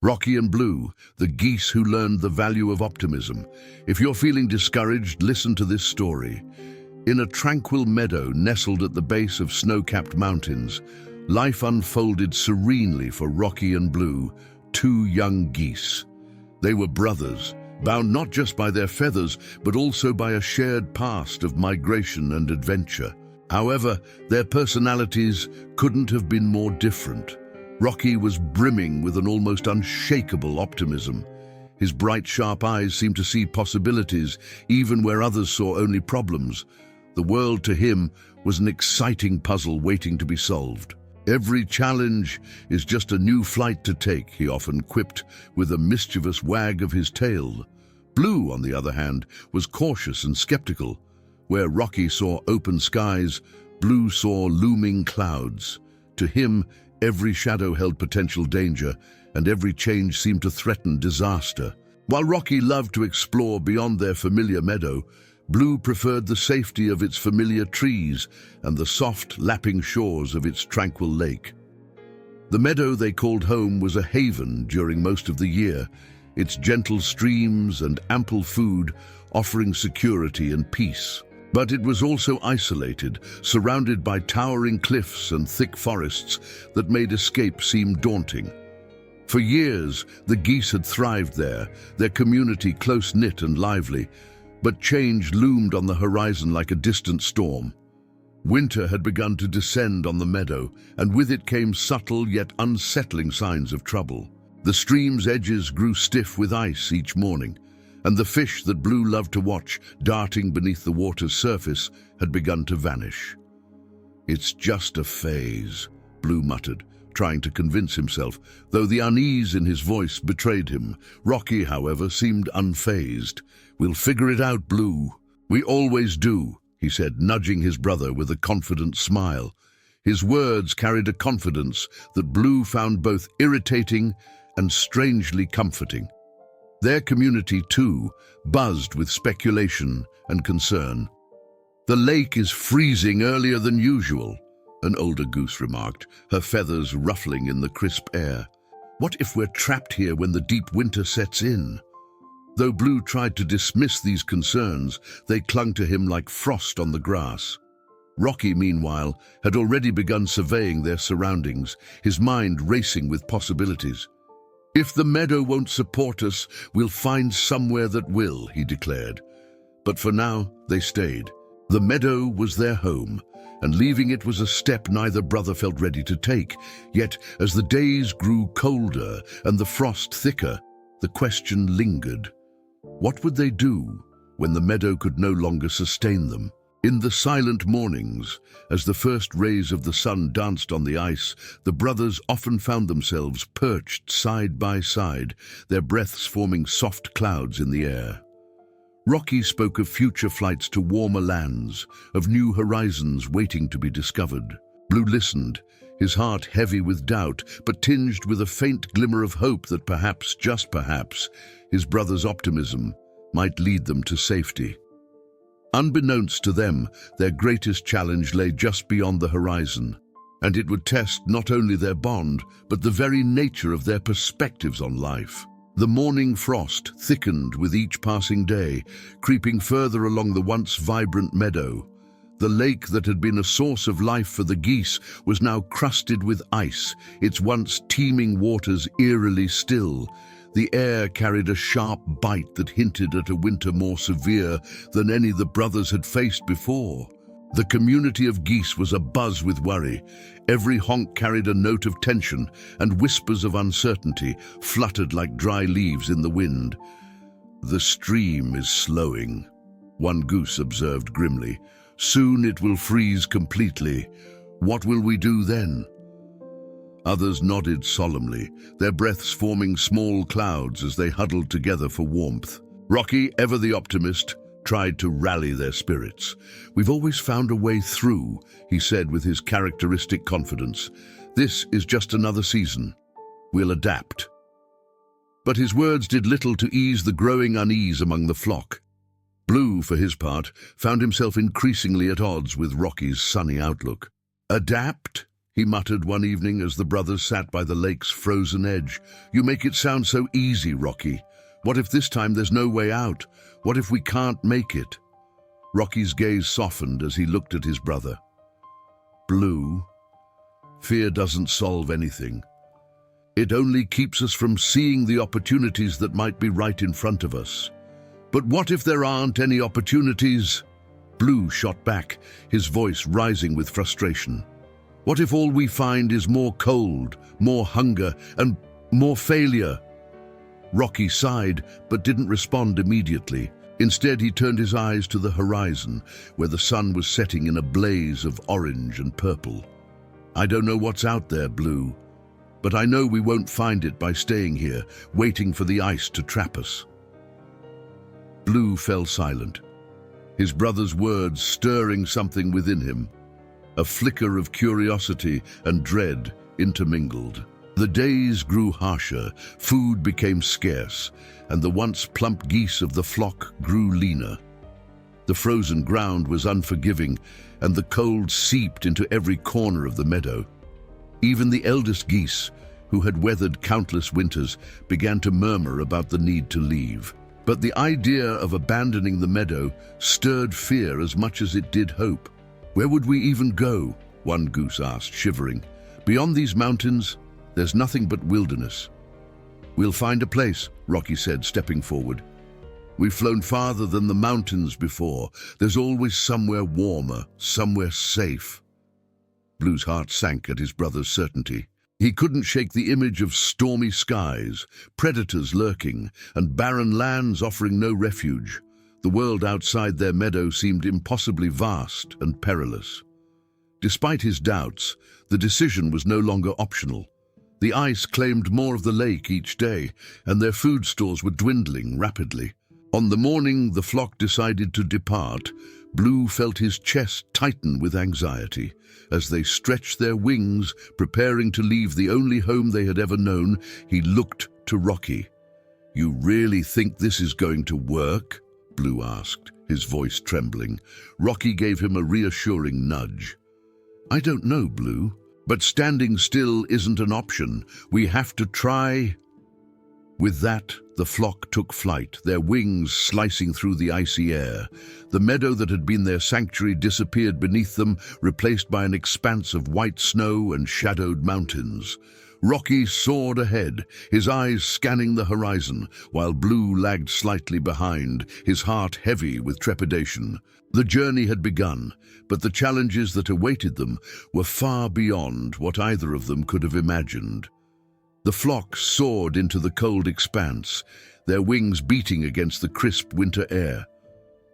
Rocky and Blue, the geese who learned the value of optimism. If you're feeling discouraged, listen to this story. In a tranquil meadow nestled at the base of snow-capped mountains, life unfolded serenely for Rocky and Blue, two young geese. They were brothers, bound not just by their feathers, but also by a shared past of migration and adventure. However, their personalities couldn't have been more different. Rocky was brimming with an almost unshakable optimism. His bright, sharp eyes seemed to see possibilities, even where others saw only problems. The world to him was an exciting puzzle waiting to be solved. "Every challenge is just a new flight to take," he often quipped with a mischievous wag of his tail. Blue, on the other hand, was cautious and skeptical. Where Rocky saw open skies, Blue saw looming clouds. To him, every shadow held potential danger, and every change seemed to threaten disaster. While Rocky loved to explore beyond their familiar meadow, Blue preferred the safety of its familiar trees and the soft, lapping shores of its tranquil lake. The meadow they called home was a haven during most of the year, its gentle streams and ample food offering security and peace. But it was also isolated, surrounded by towering cliffs and thick forests that made escape seem daunting. For years, the geese had thrived there, their community close-knit and lively, but change loomed on the horizon like a distant storm. Winter had begun to descend on the meadow, and with it came subtle yet unsettling signs of trouble. The stream's edges grew stiff with ice each morning, and the fish that Blue loved to watch, darting beneath the water's surface, had begun to vanish. "It's just a phase," Blue muttered, trying to convince himself, though the unease in his voice betrayed him. Rocky, however, seemed unfazed. "We'll figure it out, Blue. We always do," he said, nudging his brother with a confident smile. His words carried a confidence that Blue found both irritating and strangely comforting. Their community, too, buzzed with speculation and concern. "The lake is freezing earlier than usual," an older goose remarked, her feathers ruffling in the crisp air. "What if we're trapped here when the deep winter sets in?" Though Blue tried to dismiss these concerns, they clung to him like frost on the grass. Rocky, meanwhile, had already begun surveying their surroundings, his mind racing with possibilities. "If the meadow won't support us, we'll find somewhere that will," he declared. But for now, they stayed. The meadow was their home, and leaving it was a step neither brother felt ready to take. Yet, as the days grew colder and the frost thicker, the question lingered. What would they do when the meadow could no longer sustain them? In the silent mornings, as the first rays of the sun danced on the ice, the brothers often found themselves perched side by side, their breaths forming soft clouds in the air. Rocky spoke of future flights to warmer lands, of new horizons waiting to be discovered. Blue listened, his heart heavy with doubt, but tinged with a faint glimmer of hope that perhaps, just perhaps, his brother's optimism might lead them to safety. Unbeknownst to them, their greatest challenge lay just beyond the horizon, and it would test not only their bond, but the very nature of their perspectives on life. The morning frost thickened with each passing day, creeping further along the once vibrant meadow. The lake that had been a source of life for the geese was now crusted with ice, its once teeming waters eerily still. The air carried a sharp bite that hinted at a winter more severe than any the brothers had faced before. The community of geese was abuzz with worry. Every honk carried a note of tension, and whispers of uncertainty fluttered like dry leaves in the wind. "The stream is slowing," one goose observed grimly. "Soon it will freeze completely. What will we do then?" Others nodded solemnly, their breaths forming small clouds as they huddled together for warmth. Rocky, ever the optimist, tried to rally their spirits. "We've always found a way through," he said with his characteristic confidence. "This is just another season. We'll adapt." But his words did little to ease the growing unease among the flock. Blue, for his part, found himself increasingly at odds with Rocky's sunny outlook. "Adapt?" he muttered one evening as the brothers sat by the lake's frozen edge. "You make it sound so easy, Rocky. What if this time there's no way out? What if we can't make it?" Rocky's gaze softened as he looked at his brother. "Blue, fear doesn't solve anything. It only keeps us from seeing the opportunities that might be right in front of us. But what if there aren't any opportunities?" Blue shot back, his voice rising with frustration. "What if all we find is more cold, more hunger, and more failure?" Rocky sighed, but didn't respond immediately. Instead, he turned his eyes to the horizon, where the sun was setting in a blaze of orange and purple. "I don't know what's out there, Blue, but I know we won't find it by staying here, waiting for the ice to trap us." Blue fell silent, his brother's words stirring something within him. A flicker of curiosity and dread intermingled. The days grew harsher, food became scarce, and the once plump geese of the flock grew leaner. The frozen ground was unforgiving, and the cold seeped into every corner of the meadow. Even the eldest geese, who had weathered countless winters, began to murmur about the need to leave. But the idea of abandoning the meadow stirred fear as much as it did hope. "Where would we even go?" one goose asked, shivering. "Beyond these mountains, there's nothing but wilderness." "We'll find a place," Rocky said, stepping forward. "We've flown farther than the mountains before. There's always somewhere warmer, somewhere safe." Blue's heart sank at his brother's certainty. He couldn't shake the image of stormy skies, predators lurking, and barren lands offering no refuge. The world outside their meadow seemed impossibly vast and perilous. Despite his doubts, the decision was no longer optional. The ice claimed more of the lake each day, and their food stores were dwindling rapidly. On the morning the flock decided to depart, Blue felt his chest tighten with anxiety. As they stretched their wings, preparing to leave the only home they had ever known, he looked to Rocky. "You really think this is going to work?" Blue asked, his voice trembling. Rocky gave him a reassuring nudge. "I don't know, Blue, but standing still isn't an option. We have to try." With that, the flock took flight, their wings slicing through the icy air. The meadow that had been their sanctuary disappeared beneath them, replaced by an expanse of white snow and shadowed mountains. Rocky soared ahead, his eyes scanning the horizon, while Blue lagged slightly behind, his heart heavy with trepidation. The journey had begun, but the challenges that awaited them were far beyond what either of them could have imagined. The flock soared into the cold expanse, their wings beating against the crisp winter air.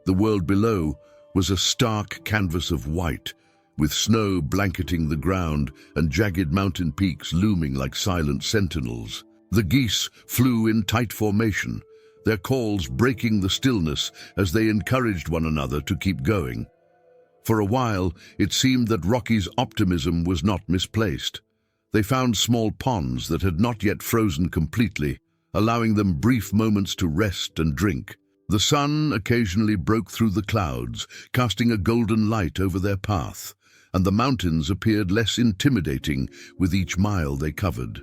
The world below was a stark canvas of white, with snow blanketing the ground and jagged mountain peaks looming like silent sentinels. The geese flew in tight formation, their calls breaking the stillness as they encouraged one another to keep going. For a while, it seemed that Rocky's optimism was not misplaced. They found small ponds that had not yet frozen completely, allowing them brief moments to rest and drink. The sun occasionally broke through the clouds, casting a golden light over their path, and the mountains appeared less intimidating with each mile they covered.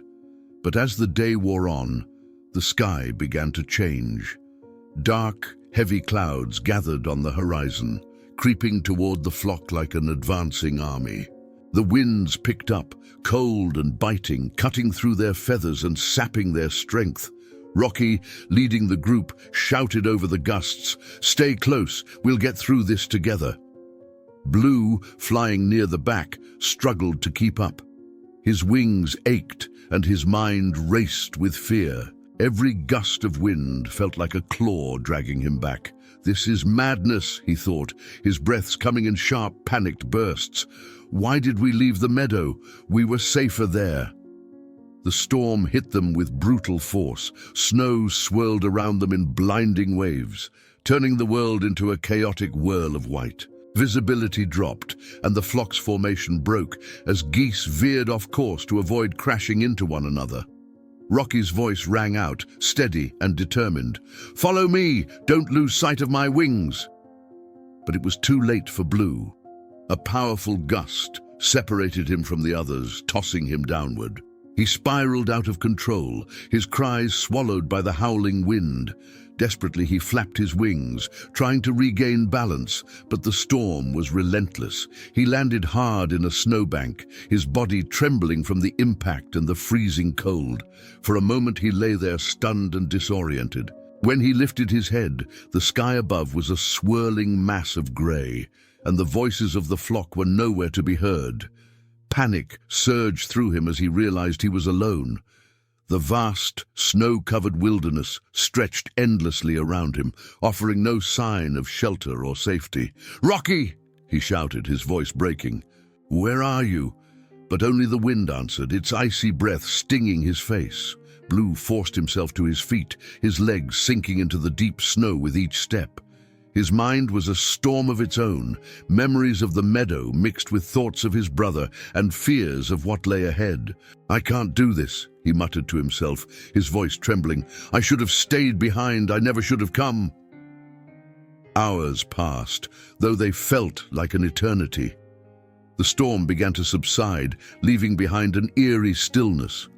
But as the day wore on, the sky began to change. Dark, heavy clouds gathered on the horizon, creeping toward the flock like an advancing army. The winds picked up, cold and biting, cutting through their feathers and sapping their strength. Rocky, leading the group, shouted over the gusts, "Stay close, we'll get through this together." Blue, flying near the back, struggled to keep up. His wings ached and his mind raced with fear. Every gust of wind felt like a claw dragging him back. "This is madness," he thought, his breaths coming in sharp, panicked bursts. "Why did we leave the meadow? We were safer there." The storm hit them with brutal force. Snow swirled around them in blinding waves, turning the world into a chaotic whirl of white. Visibility dropped, and the flock's formation broke as geese veered off course to avoid crashing into one another. Rocky's voice rang out, steady and determined. "Follow me! Don't lose sight of my wings!" But it was too late for Blue. A powerful gust, separated him from the others, tossing him downward. He spiraled out of control, his cries swallowed by the howling wind. Desperately, he flapped his wings, trying to regain balance, but the storm was relentless. He landed hard in a snowbank, his body trembling from the impact and the freezing cold. For a moment, he lay there stunned and disoriented. When he lifted his head, the sky above was a swirling mass of grey, and the voices of the flock were nowhere to be heard. Panic surged through him as he realized he was alone. The vast, snow-covered wilderness stretched endlessly around him, offering no sign of shelter or safety. "Rocky!" he shouted, his voice breaking. "Where are you?" But only the wind answered, its icy breath stinging his face. Blue forced himself to his feet, his legs sinking into the deep snow with each step. His mind was a storm of its own, memories of the meadow mixed with thoughts of his brother and fears of what lay ahead. "I can't do this," he muttered to himself, his voice trembling. "I should have stayed behind. I never should have come." Hours passed, though they felt like an eternity. The storm began to subside, leaving behind an eerie stillness.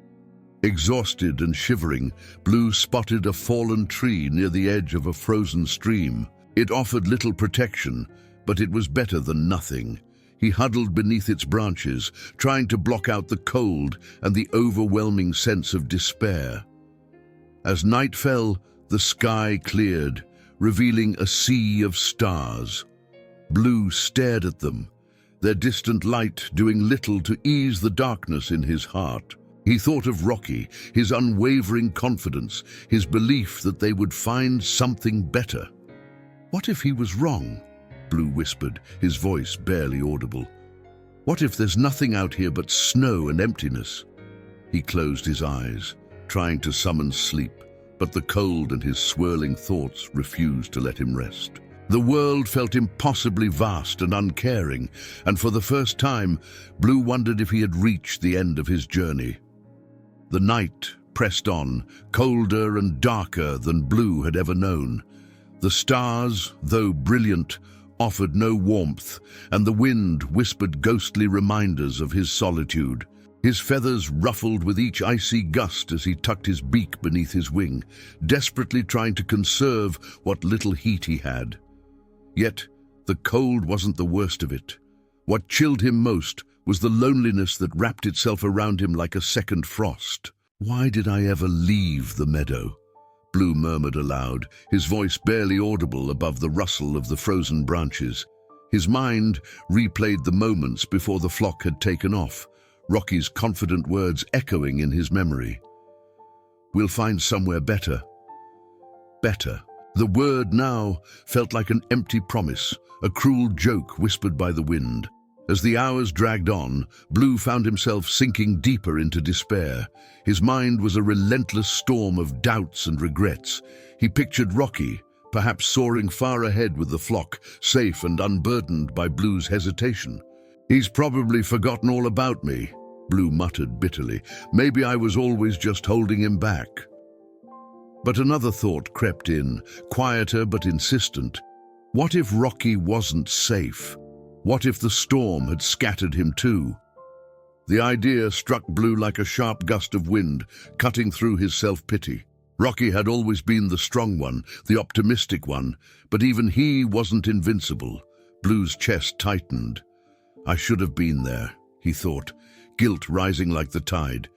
Exhausted and shivering, Blue spotted a fallen tree near the edge of a frozen stream. It offered little protection, but it was better than nothing. He huddled beneath its branches, trying to block out the cold and the overwhelming sense of despair. As night fell, the sky cleared, revealing a sea of stars. Blue stared at them, their distant light doing little to ease the darkness in his heart. He thought of Rocky, his unwavering confidence, his belief that they would find something better. What if he was wrong? Blue whispered, his voice barely audible. What if there's nothing out here but snow and emptiness? He closed his eyes, trying to summon sleep, but the cold and his swirling thoughts refused to let him rest. The world felt impossibly vast and uncaring, and for the first time, Blue wondered if he had reached the end of his journey. The night pressed on, colder and darker than Blue had ever known. The stars, though brilliant, offered no warmth, and the wind whispered ghostly reminders of his solitude. His feathers ruffled with each icy gust as he tucked his beak beneath his wing, desperately trying to conserve what little heat he had. Yet, the cold wasn't the worst of it. What chilled him most was the loneliness that wrapped itself around him like a second frost. "Why did I ever leave the meadow?" Blue murmured aloud, his voice barely audible above the rustle of the frozen branches. His mind replayed the moments before the flock had taken off, Rocky's confident words echoing in his memory. "We'll find somewhere better." Better. The word now felt like an empty promise, a cruel joke whispered by the wind. As the hours dragged on, Blue found himself sinking deeper into despair. His mind was a relentless storm of doubts and regrets. He pictured Rocky, perhaps soaring far ahead with the flock, safe and unburdened by Blue's hesitation. "He's probably forgotten all about me," Blue muttered bitterly. "Maybe I was always just holding him back." But another thought crept in, quieter but insistent. What if Rocky wasn't safe? What if the storm had scattered him too? The idea struck Blue like a sharp gust of wind, cutting through his self-pity. Rocky had always been the strong one, the optimistic one, but even he wasn't invincible. Blue's chest tightened. "I should have been there," he thought, guilt rising like the tide.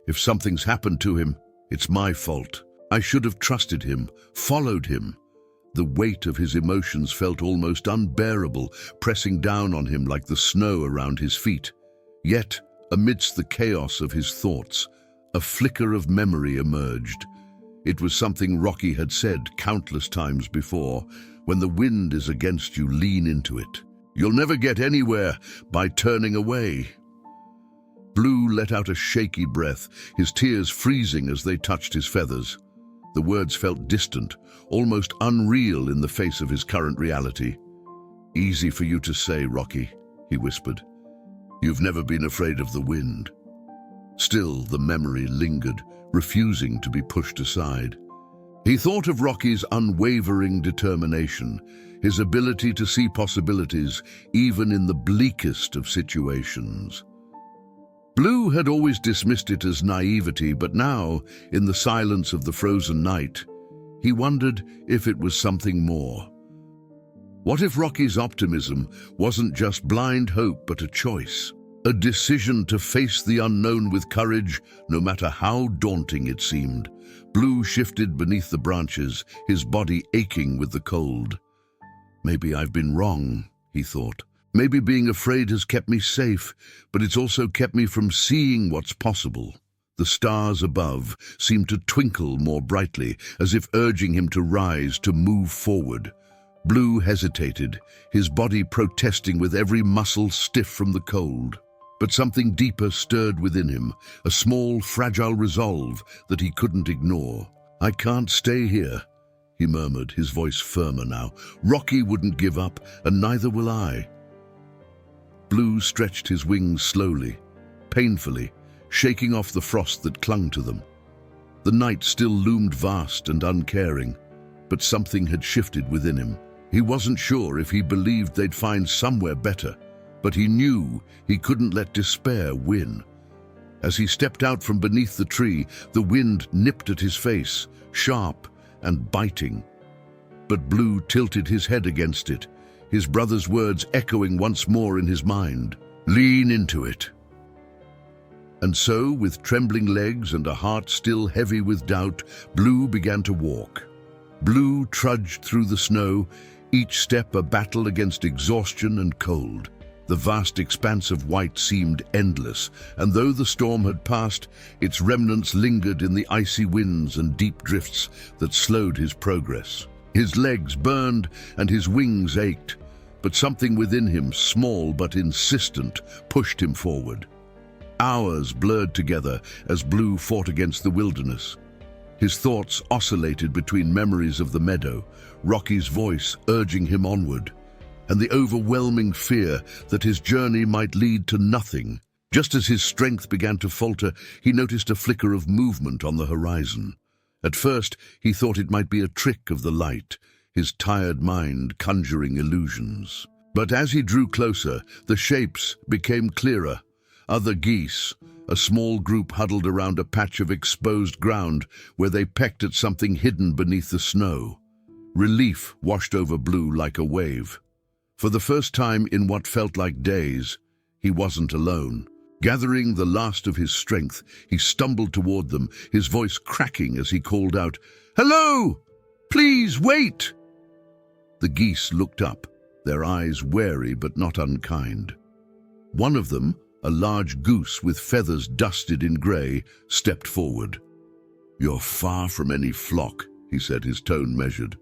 "If something's happened to him, it's my fault. I should have trusted him, followed him." The weight of his emotions felt almost unbearable, pressing down on him like the snow around his feet. Yet, amidst the chaos of his thoughts, a flicker of memory emerged. It was something Rocky had said countless times before: "When the wind is against you, lean into it. You'll never get anywhere by turning away." Blue let out a shaky breath, his tears freezing as they touched his feathers. The words felt distant, almost unreal in the face of his current reality. "Easy for you to say, Rocky," he whispered. "You've never been afraid of the wind." Still, the memory lingered, refusing to be pushed aside. He thought of Rocky's unwavering determination, his ability to see possibilities even in the bleakest of situations. Blue had always dismissed it as naivety, but now, in the silence of the frozen night, he wondered if it was something more. What if Rocky's optimism wasn't just blind hope but a choice? A decision to face the unknown with courage, no matter how daunting it seemed. Blue shifted beneath the branches, his body aching with the cold. Maybe I've been wrong, he thought. Maybe being afraid has kept me safe, but it's also kept me from seeing what's possible. The stars above seemed to twinkle more brightly, as if urging him to rise, to move forward. Blue hesitated, his body protesting with every muscle stiff from the cold. But something deeper stirred within him, a small, fragile resolve that he couldn't ignore. "I can't stay here," he murmured, his voice firmer now. "Rocky wouldn't give up, and neither will I." Blue stretched his wings slowly, painfully, shaking off the frost that clung to them. The night still loomed vast and uncaring, but something had shifted within him. He wasn't sure if he believed they'd find somewhere better, but he knew he couldn't let despair win. As he stepped out from beneath the tree, the wind nipped at his face, sharp and biting. But Blue tilted his head against it, his brother's words echoing once more in his mind. "Lean into it." And so, with trembling legs and a heart still heavy with doubt, Blue began to walk. Blue trudged through the snow, each step a battle against exhaustion and cold. The vast expanse of white seemed endless, and though the storm had passed, its remnants lingered in the icy winds and deep drifts that slowed his progress. His legs burned and his wings ached, but something within him, small but insistent, pushed him forward. Hours blurred together as Blue fought against the wilderness. His thoughts oscillated between memories of the meadow, Rocky's voice urging him onward, and the overwhelming fear that his journey might lead to nothing. Just as his strength began to falter, he noticed a flicker of movement on the horizon. At first, he thought it might be a trick of the light, his tired mind conjuring illusions. But as he drew closer, the shapes became clearer. Other geese, a small group huddled around a patch of exposed ground where they pecked at something hidden beneath the snow. Relief washed over Blue like a wave. For the first time in what felt like days, he wasn't alone. Gathering the last of his strength, he stumbled toward them, his voice cracking as he called out, "Hello! Please wait!" The geese looked up, their eyes wary but not unkind. One of them, a large goose with feathers dusted in grey, stepped forward. "You're far from any flock," he said, his tone measured.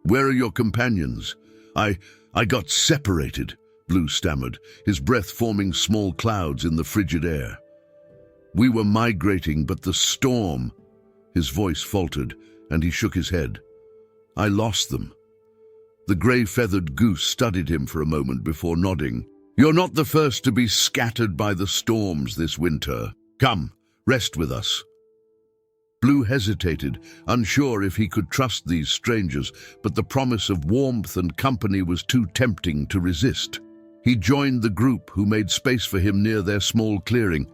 "Where are your companions?" I got separated," Blue stammered, his breath forming small clouds in the frigid air. "We were migrating, but the storm—" His voice faltered, and he shook his head. "I lost them." The grey-feathered goose studied him for a moment before nodding. "You're not the first to be scattered by the storms this winter. Come, rest with us." Blue hesitated, unsure if he could trust these strangers, but the promise of warmth and company was too tempting to resist. He joined the group, who made space for him near their small clearing.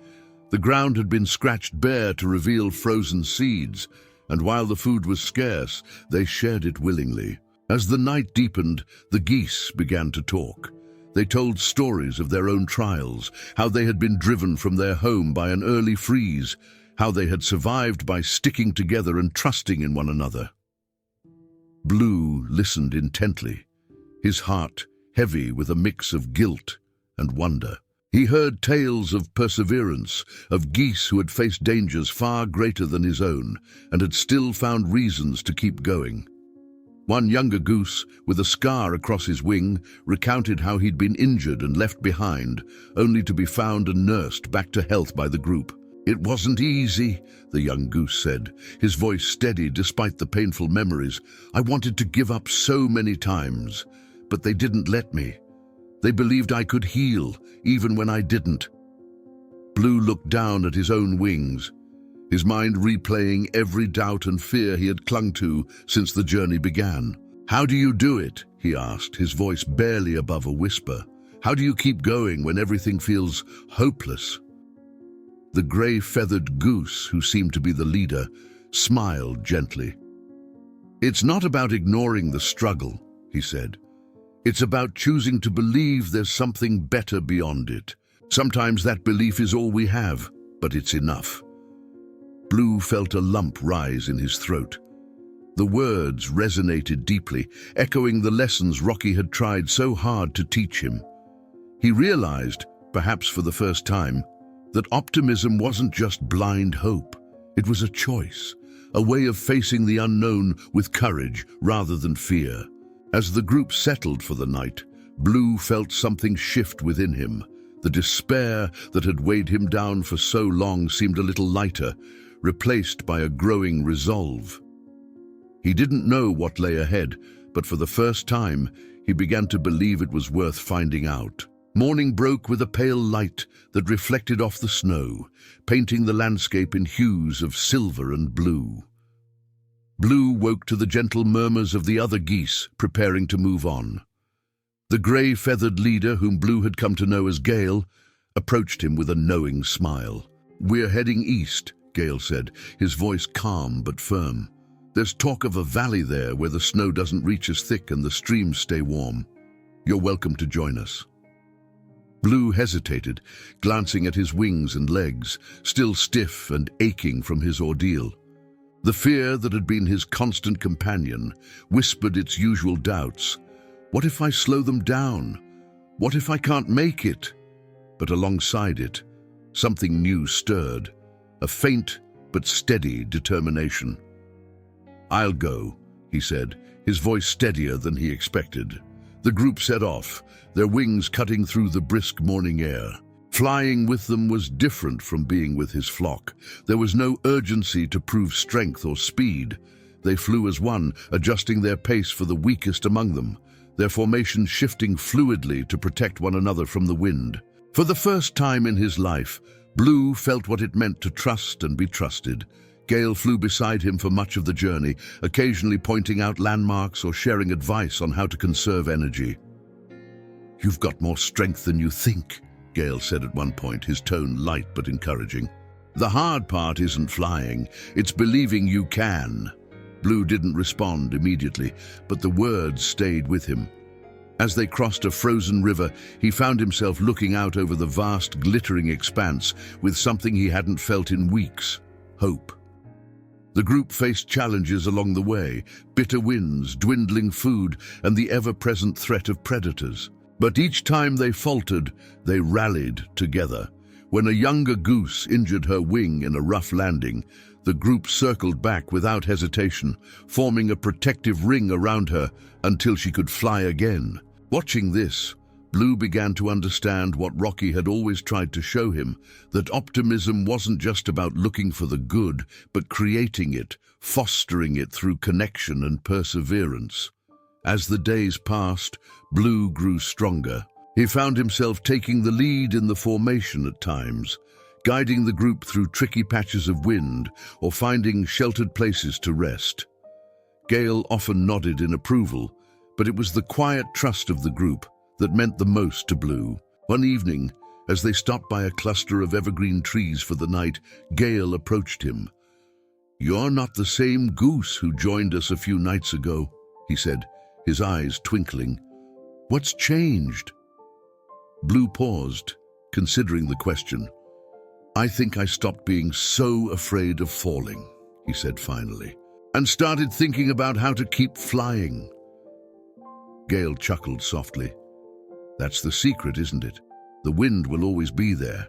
The ground had been scratched bare to reveal frozen seeds, and while the food was scarce, they shared it willingly. As the night deepened, the geese began to talk. They told stories of their own trials, how they had been driven from their home by an early freeze, how they had survived by sticking together and trusting in one another. Blue listened intently, his heart heavy with a mix of guilt and wonder. He heard tales of perseverance, of geese who had faced dangers far greater than his own, and had still found reasons to keep going. One younger goose, with a scar across his wing, recounted how he'd been injured and left behind, only to be found and nursed back to health by the group. "It wasn't easy," the young goose said, his voice steady despite the painful memories. "I wanted to give up so many times, but they didn't let me. They believed I could heal, even when I didn't." Blue looked down at his own wings. his mind replaying every doubt and fear he had clung to since the journey began. "How do you do it?" he asked, his voice barely above a whisper. "How do you keep going when everything feels hopeless?" The grey-feathered goose, who seemed to be the leader, smiled gently. "It's not about ignoring the struggle," he said. "It's about choosing to believe there's something better beyond it. Sometimes that belief is all we have, but it's enough." Blue felt a lump rise in his throat. The words resonated deeply, echoing the lessons Rocky had tried so hard to teach him. He realized, perhaps for the first time, that optimism wasn't just blind hope. It was a choice, a way of facing the unknown with courage rather than fear. As the group settled for the night, Blue felt something shift within him. The despair that had weighed him down for so long seemed a little lighter, replaced by a growing resolve. He didn't know what lay ahead, but for the first time, he began to believe it was worth finding out. Morning broke with a pale light that reflected off the snow, painting the landscape in hues of silver and blue. Blue woke to the gentle murmurs of the other geese, preparing to move on. The grey-feathered leader, whom Blue had come to know as Gale, approached him with a knowing smile. "We're heading east," Gale said, his voice calm but firm. "There's talk of a valley there where the snow doesn't reach as thick and the streams stay warm. You're welcome to join us." Blue hesitated, glancing at his wings and legs, still stiff and aching from his ordeal. The fear that had been his constant companion whispered its usual doubts. What if I slow them down? What if I can't make it? But alongside it, something new stirred, a faint but steady determination. "I'll go," he said, his voice steadier than he expected. The group set off, their wings cutting through the brisk morning air. Flying with them was different from being with his flock. There was no urgency to prove strength or speed. They flew as one, adjusting their pace for the weakest among them, their formations shifting fluidly to protect one another from the wind. For the first time in his life, Blue felt what it meant to trust and be trusted. Gale flew beside him for much of the journey, occasionally pointing out landmarks or sharing advice on how to conserve energy. "You've got more strength than you think," Gale said at one point, his tone light but encouraging. "The hard part isn't flying, it's believing you can." Blue didn't respond immediately, but the words stayed with him. As they crossed a frozen river, he found himself looking out over the vast, glittering expanse with something he hadn't felt in weeks: hope. The group faced challenges along the way, bitter winds, dwindling food, and the ever-present threat of predators. But each time they faltered, they rallied together. When a younger goose injured her wing in a rough landing, the group circled back without hesitation, forming a protective ring around her until she could fly again. Watching this, Blue began to understand what Rocky had always tried to show him, that optimism wasn't just about looking for the good, but creating it, fostering it through connection and perseverance. As the days passed, Blue grew stronger. He found himself taking the lead in the formation at times, guiding the group through tricky patches of wind or finding sheltered places to rest. Gale often nodded in approval, but it was the quiet trust of the group that meant the most to Blue. One evening, as they stopped by a cluster of evergreen trees for the night, Gale approached him. "You're not the same goose who joined us a few nights ago," he said, his eyes twinkling. "What's changed?" Blue paused, considering the question. "I think I stopped being so afraid of falling," he said finally, "and started thinking about how to keep flying." Gale chuckled softly. "That's the secret, isn't it? The wind will always be there.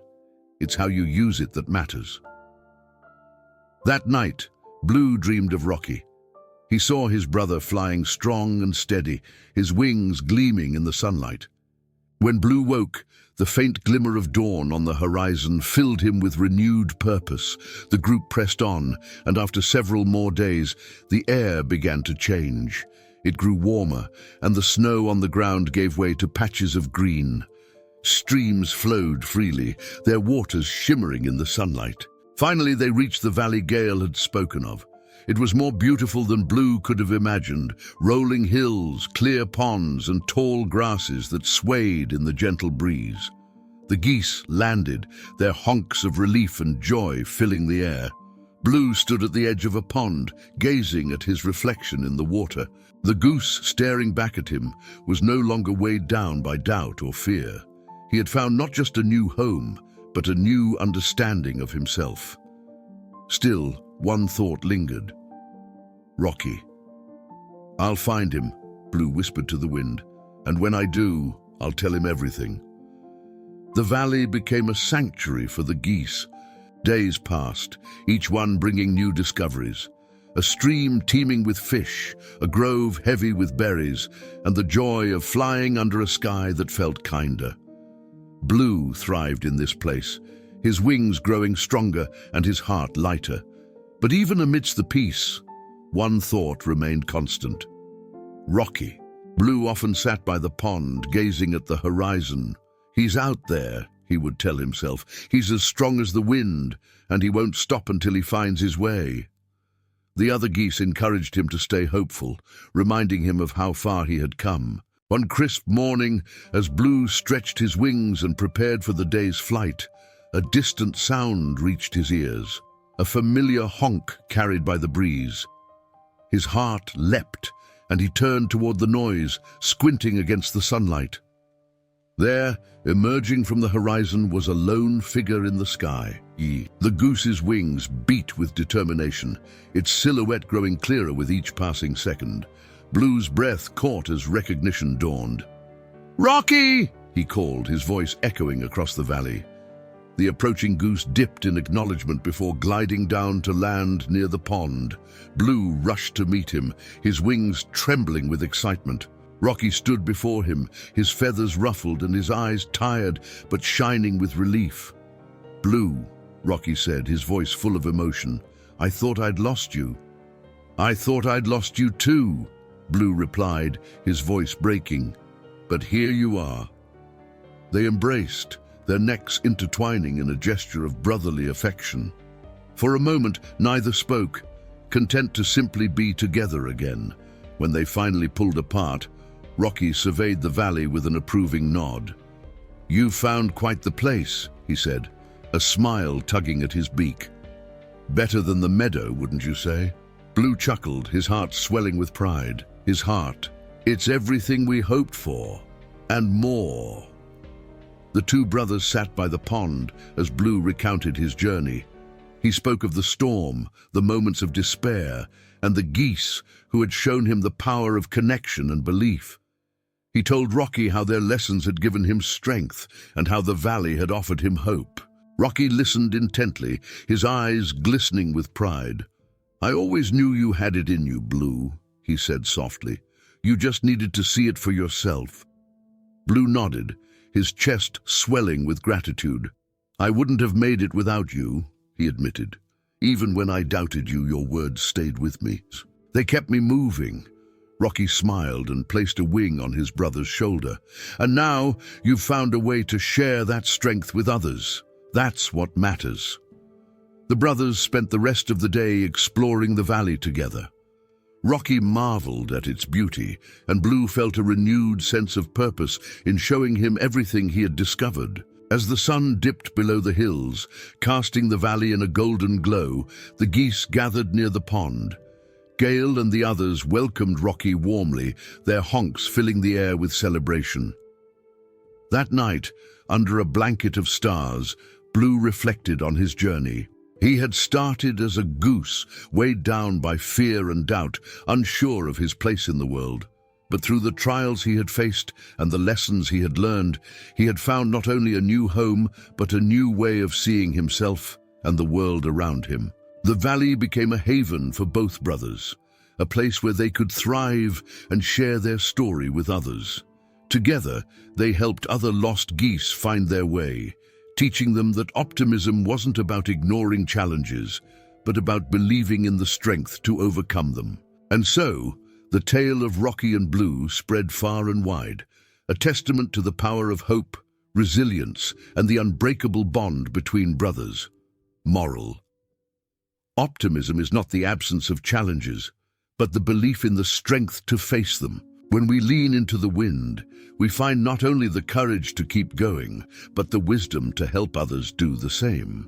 It's how you use it that matters." That night, Blue dreamed of Rocky. He saw his brother flying strong and steady, his wings gleaming in the sunlight. When Blue woke, the faint glimmer of dawn on the horizon filled him with renewed purpose. The group pressed on, and after several more days, the air began to change. It grew warmer, and the snow on the ground gave way to patches of green. Streams flowed freely, their waters shimmering in the sunlight. Finally, they reached the valley Gale had spoken of. It was more beautiful than Blue could have imagined, rolling hills, clear ponds, and tall grasses that swayed in the gentle breeze. The geese landed, their honks of relief and joy filling the air. Blue stood at the edge of a pond, gazing at his reflection in the water. The goose, staring back at him, was no longer weighed down by doubt or fear. He had found not just a new home, but a new understanding of himself. Still, one thought lingered. Rocky. "I'll find him," Blue whispered to the wind, "and when I do, I'll tell him everything." The valley became a sanctuary for the geese. Days passed, each one bringing new discoveries. A stream teeming with fish, a grove heavy with berries, and the joy of flying under a sky that felt kinder. Blue thrived in this place, his wings growing stronger and his heart lighter. But even amidst the peace, one thought remained constant. Rocky. Blue often sat by the pond, gazing at the horizon. "He's out there," he would tell himself. "He's as strong as the wind, and he won't stop until he finds his way." The other geese encouraged him to stay hopeful, reminding him of how far he had come. One crisp morning, as Blue stretched his wings and prepared for the day's flight, a distant sound reached his ears, a familiar honk carried by the breeze. His heart leapt, and he turned toward the noise, squinting against the sunlight. There, emerging from the horizon, was a lone figure in the sky. The goose's wings beat with determination, its silhouette growing clearer with each passing second. Blue's breath caught as recognition dawned. "Rocky!" he called, his voice echoing across the valley. The approaching goose dipped in acknowledgement before gliding down to land near the pond. Blue rushed to meet him, his wings trembling with excitement. Rocky stood before him, his feathers ruffled and his eyes tired but shining with relief. "Blue," Rocky said, his voice full of emotion, "I thought I'd lost you." "I thought I'd lost you too," Blue replied, his voice breaking. "But here you are." They embraced, their necks intertwining in a gesture of brotherly affection. For a moment, neither spoke, content to simply be together again. When they finally pulled apart, Rocky surveyed the valley with an approving nod. "You've found quite the place," he said, a smile tugging at his beak. "Better than the meadow, wouldn't you say?" Blue chuckled, his heart swelling with pride. His heart. "It's everything we hoped for, and more." The two brothers sat by the pond as Blue recounted his journey. He spoke of the storm, the moments of despair, and the geese who had shown him the power of connection and belief. He told Rocky how their lessons had given him strength and how the valley had offered him hope. Rocky listened intently, his eyes glistening with pride. "I always knew you had it in you, Blue," he said softly. "You just needed to see it for yourself." Blue nodded, his chest swelling with gratitude. "I wouldn't have made it without you," he admitted. "Even when I doubted you, your words stayed with me. They kept me moving." Rocky smiled and placed a wing on his brother's shoulder. "And now you've found a way to share that strength with others. That's what matters." The brothers spent the rest of the day exploring the valley together. Rocky marveled at its beauty, and Blue felt a renewed sense of purpose in showing him everything he had discovered. As the sun dipped below the hills, casting the valley in a golden glow, the geese gathered near the pond. Gale and the others welcomed Rocky warmly, their honks filling the air with celebration. That night, under a blanket of stars, Blue reflected on his journey. He had started as a goose, weighed down by fear and doubt, unsure of his place in the world. But through the trials he had faced and the lessons he had learned, he had found not only a new home, but a new way of seeing himself and the world around him. The valley became a haven for both brothers, a place where they could thrive and share their story with others. Together, they helped other lost geese find their way, teaching them that optimism wasn't about ignoring challenges, but about believing in the strength to overcome them. And so, the tale of Rocky and Blue spread far and wide, a testament to the power of hope, resilience, and the unbreakable bond between brothers. Moral: Optimism is not the absence of challenges, but the belief in the strength to face them. When we lean into the wind, we find not only the courage to keep going, but the wisdom to help others do the same.